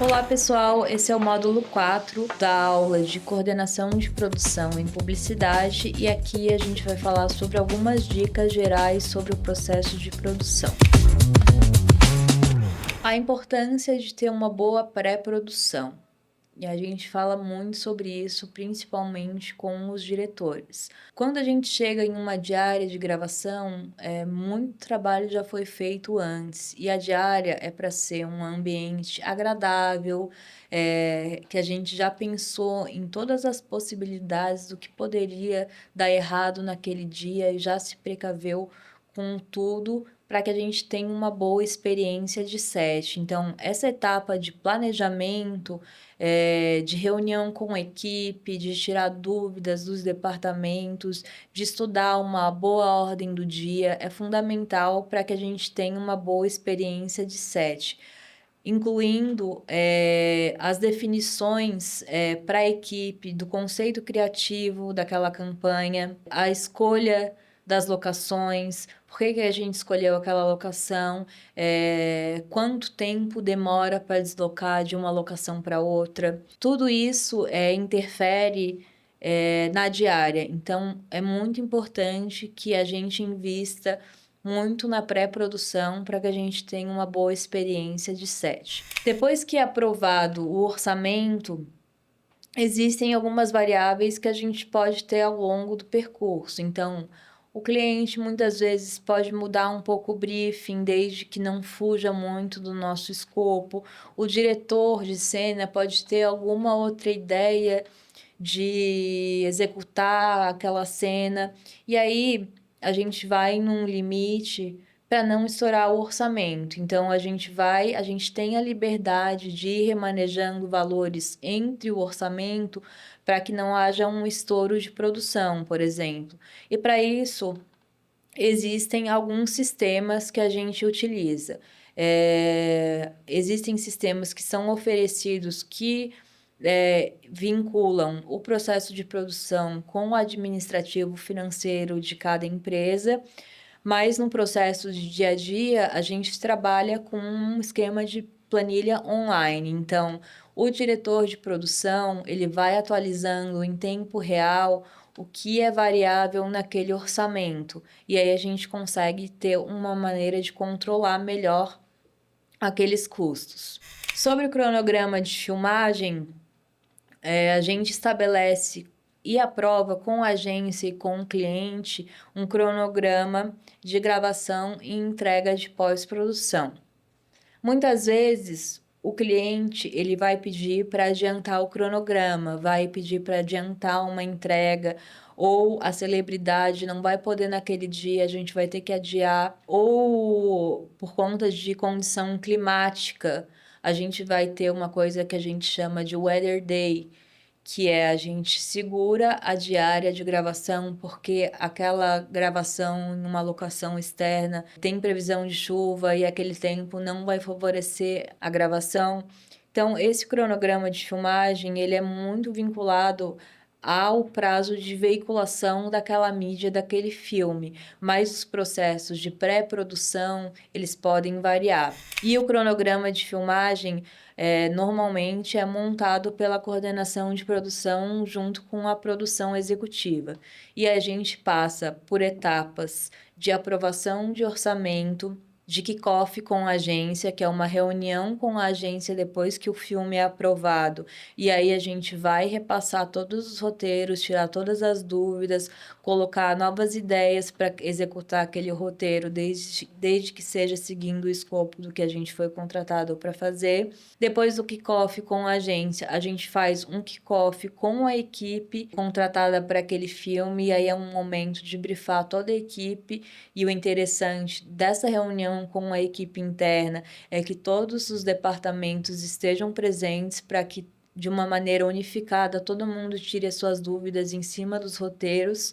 Olá pessoal, esse é o módulo 4 da aula de coordenação de produção em publicidade e aqui a gente vai falar sobre algumas dicas gerais sobre o processo de produção. A importância de ter uma boa pré-produção. E a gente fala muito sobre isso, principalmente com os diretores. Quando a gente chega em uma diária de gravação, muito trabalho já foi feito antes. E a diária é para ser um ambiente agradável, que a gente já pensou em todas as possibilidades do que poderia dar errado naquele dia e já se precaveu com tudo para que a gente tenha uma boa experiência de set. Então, essa etapa de planejamento, de reunião com a equipe, de tirar dúvidas dos departamentos, de estudar uma boa ordem do dia, é fundamental para que a gente tenha uma boa experiência de set, incluindo as definições para a equipe do conceito criativo daquela campanha, a escolha das locações, por que a gente escolheu aquela locação, quanto tempo demora para deslocar de uma locação para outra. Tudo isso interfere na diária, então é muito importante que a gente invista muito na pré-produção para que a gente tenha uma boa experiência de set. Depois que é aprovado o orçamento, existem algumas variáveis que a gente pode ter ao longo do percurso. Então, o cliente muitas vezes pode mudar um pouco o briefing, desde que não fuja muito do nosso escopo. O diretor de cena pode ter alguma outra ideia de executar aquela cena. E aí a gente vai num limite para não estourar o orçamento. Então a gente tem a liberdade de ir remanejando valores entre o orçamento para que não haja um estouro de produção, por exemplo. E para isso existem alguns sistemas que a gente utiliza. Existem sistemas que são oferecidos que vinculam o processo de produção com o administrativo financeiro de cada empresa, mas no processo de dia a dia, a gente trabalha com um esquema de planilha online. Então, o diretor de produção, ele vai atualizando em tempo real o que é variável naquele orçamento. E aí a gente consegue ter uma maneira de controlar melhor aqueles custos. Sobre o cronograma de filmagem, a gente estabelece e aprova com a agência e com o cliente um cronograma de gravação e entrega de pós-produção. Muitas vezes o cliente ele vai pedir para adiantar o cronograma, vai pedir para adiantar uma entrega, ou a celebridade não vai poder naquele dia, a gente vai ter que adiar, ou por conta de condição climática, a gente vai ter uma coisa que a gente chama de weather day, que é a gente segura a diária de gravação porque aquela gravação em uma locação externa tem previsão de chuva e aquele tempo não vai favorecer a gravação. Então, esse cronograma de filmagem, ele é muito vinculado ao prazo de veiculação daquela mídia, daquele filme, mas os processos de pré-produção, eles podem variar. E o cronograma de filmagem, normalmente é montado pela coordenação de produção junto com a produção executiva. E a gente passa por etapas de aprovação de orçamento, de kickoff com a agência, que é uma reunião com a agência depois que o filme é aprovado. E aí a gente vai repassar todos os roteiros, tirar todas as dúvidas, colocar novas ideias para executar aquele roteiro, desde que seja seguindo o escopo do que a gente foi contratado para fazer. Depois do kickoff com a agência, a gente faz um kickoff com a equipe contratada para aquele filme, e aí é um momento de brifar toda a equipe. E o interessante dessa reunião com a equipe interna é que todos os departamentos estejam presentes para que, de uma maneira unificada, todo mundo tire as suas dúvidas em cima dos roteiros.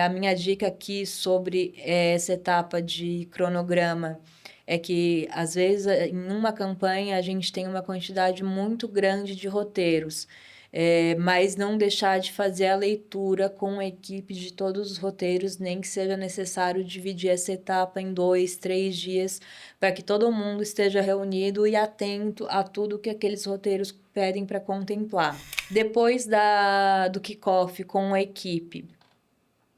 A minha dica aqui sobre essa etapa de cronograma é que, às vezes, em uma campanha, a gente tem uma quantidade muito grande de roteiros. mas não deixar de fazer a leitura com a equipe de todos os roteiros, nem que seja necessário dividir essa etapa em 2, 3 dias, para que todo mundo esteja reunido e atento a tudo que aqueles roteiros pedem para contemplar. Depois do kickoff com a equipe,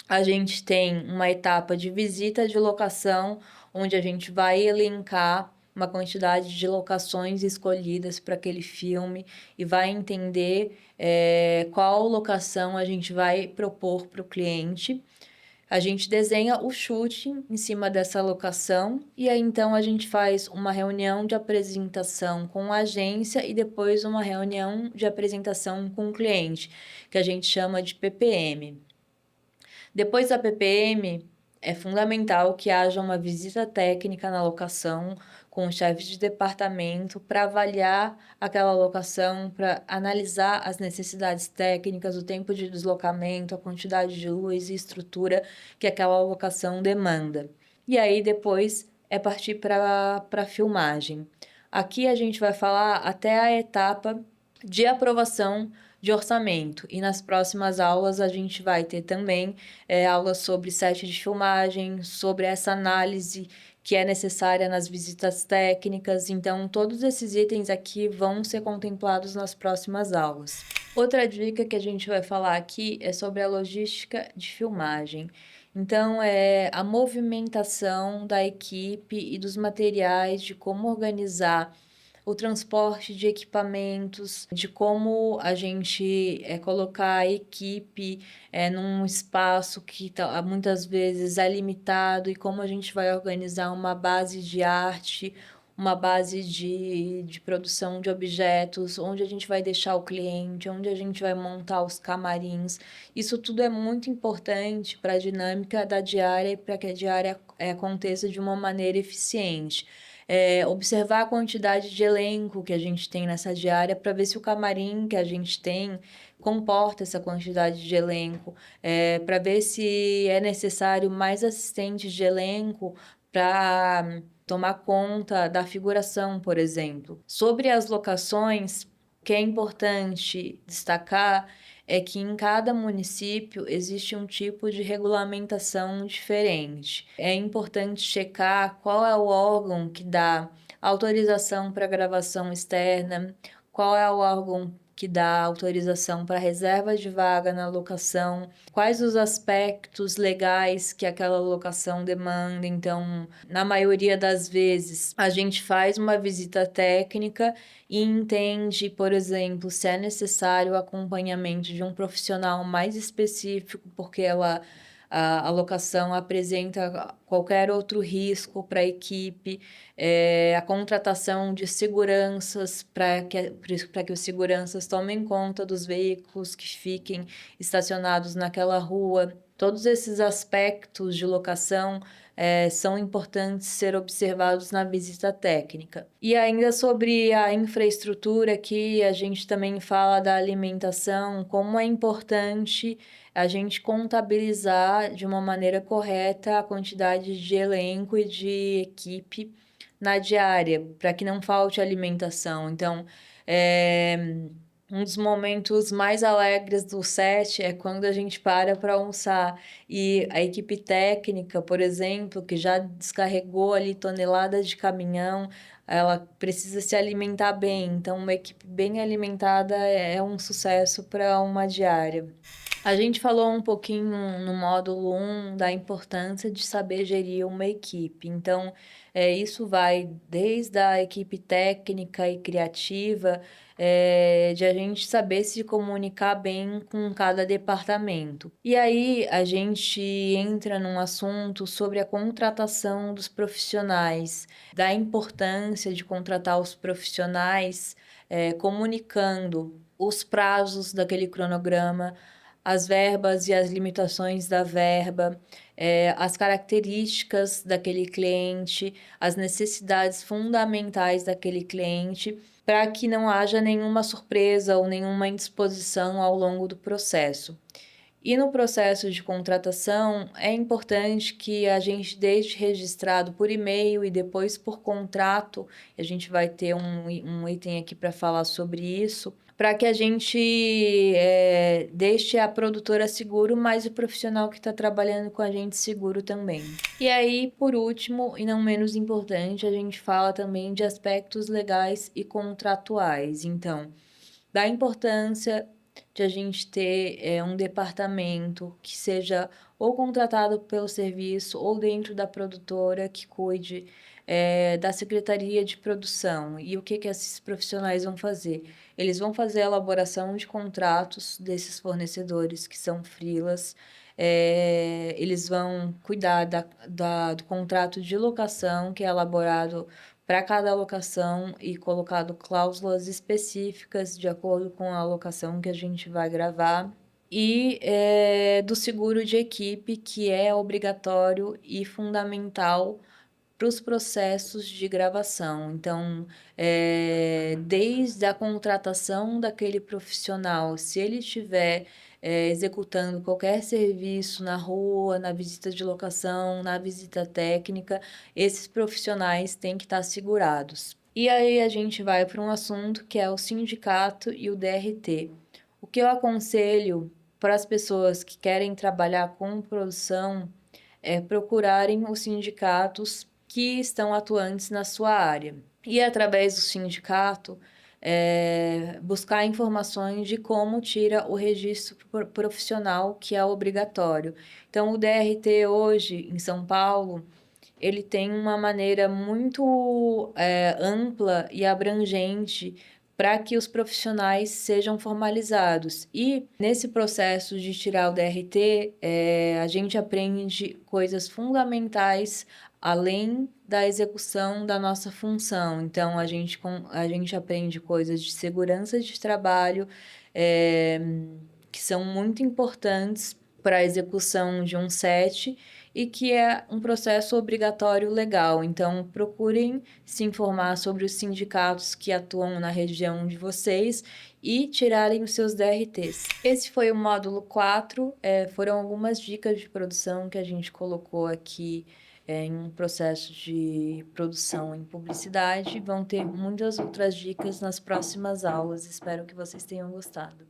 a gente tem uma etapa de visita de locação, onde a gente vai elencar uma quantidade de locações escolhidas para aquele filme e vai entender qual locação a gente vai propor para o cliente. A gente desenha o shooting em cima dessa locação e aí então a gente faz uma reunião de apresentação com a agência e depois uma reunião de apresentação com o cliente, que a gente chama de PPM. Depois da PPM, é fundamental que haja uma visita técnica na locação com o chefe de departamento para avaliar aquela locação, para analisar as necessidades técnicas, o tempo de deslocamento, a quantidade de luz e estrutura que aquela locação demanda. E aí depois é partir para a filmagem. Aqui a gente vai falar até a etapa de aprovação de orçamento. E nas próximas aulas a gente vai ter também aulas sobre set de filmagem, sobre essa análise que é necessária nas visitas técnicas. Então, todos esses itens aqui vão ser contemplados nas próximas aulas. Outra dica que a gente vai falar aqui é sobre a logística de filmagem. Então, é a movimentação da equipe e dos materiais, de como organizar o transporte de equipamentos, de como a gente colocar a equipe num espaço que muitas vezes é limitado e como a gente vai organizar uma base de arte, uma base de produção de objetos, onde a gente vai deixar o cliente, onde a gente vai montar os camarins. Isso tudo é muito importante para a dinâmica da diária e para que a diária aconteça de uma maneira eficiente. Observar a quantidade de elenco que a gente tem nessa diária para ver se o camarim que a gente tem comporta essa quantidade de elenco, para ver se é necessário mais assistentes de elenco para tomar conta da figuração, por exemplo. Sobre as locações, o que é importante destacar é que em cada município existe um tipo de regulamentação diferente. É importante checar qual é o órgão que dá autorização para gravação externa, qual é o órgão que dá autorização para reserva de vaga na locação, quais os aspectos legais que aquela locação demanda. Então, na maioria das vezes, a gente faz uma visita técnica e entende, por exemplo, se é necessário o acompanhamento de um profissional mais específico, porque a locação apresenta qualquer outro risco para a equipe, a contratação de seguranças para que os seguranças tomem conta dos veículos que fiquem estacionados naquela rua. Todos esses aspectos de locação são importantes ser observados na visita técnica. E ainda sobre a infraestrutura, aqui a gente também fala da alimentação, como é importante a gente contabilizar de uma maneira correta a quantidade de elenco e de equipe na diária, para que não falte alimentação. Então, um dos momentos mais alegres do set é quando a gente para almoçar e a equipe técnica, por exemplo, que já descarregou ali toneladas de caminhão, ela precisa se alimentar bem. Então, uma equipe bem alimentada é um sucesso para uma diária. A gente falou um pouquinho no módulo 1 da importância de saber gerir uma equipe. Então, isso vai desde a equipe técnica e criativa, de a gente saber se comunicar bem com cada departamento. E aí a gente entra num assunto sobre a contratação dos profissionais, da importância de contratar os profissionais, comunicando os prazos daquele cronograma, as verbas e as limitações da verba, as características daquele cliente, as necessidades fundamentais daquele cliente, para que não haja nenhuma surpresa ou nenhuma indisposição ao longo do processo. E no processo de contratação, é importante que a gente deixe registrado por e-mail e depois por contrato, a gente vai ter um item aqui para falar sobre isso, para que a gente deixe a produtora seguro, mas o profissional que está trabalhando com a gente seguro também. E aí, por último, e não menos importante, a gente fala também de aspectos legais e contratuais. Então, da importância de a gente ter um departamento que seja ou contratado pelo serviço ou dentro da produtora que cuide da secretaria de produção. E o que esses profissionais vão fazer? Eles vão fazer a elaboração de contratos desses fornecedores que são freelas, eles vão cuidar do contrato de locação, que é elaborado para cada alocação e colocado cláusulas específicas de acordo com a alocação que a gente vai gravar. E do seguro de equipe, que é obrigatório e fundamental para os processos de gravação. Então, desde a contratação daquele profissional, se ele estiver executando qualquer serviço na rua, na visita de locação, na visita técnica, esses profissionais têm que estar segurados. E aí a gente vai para um assunto que é o sindicato e o DRT. O que eu aconselho para as pessoas que querem trabalhar com produção é procurarem os sindicatos que estão atuantes na sua área. E através do sindicato, buscar informações de como tira o registro profissional, que é obrigatório. Então, o DRT hoje, em São Paulo, ele tem uma maneira muito ampla e abrangente para que os profissionais sejam formalizados. E nesse processo de tirar o DRT, a gente aprende coisas fundamentais além da execução da nossa função. Então, a gente aprende coisas de segurança de trabalho, que são muito importantes para a execução de um set e que é um processo obrigatório legal. Então, procurem se informar sobre os sindicatos que atuam na região de vocês e tirarem os seus DRTs. Esse foi o módulo 4, foram algumas dicas de produção que a gente colocou aqui em um processo de produção em publicidade. Vão ter muitas outras dicas nas próximas aulas. Espero que vocês tenham gostado.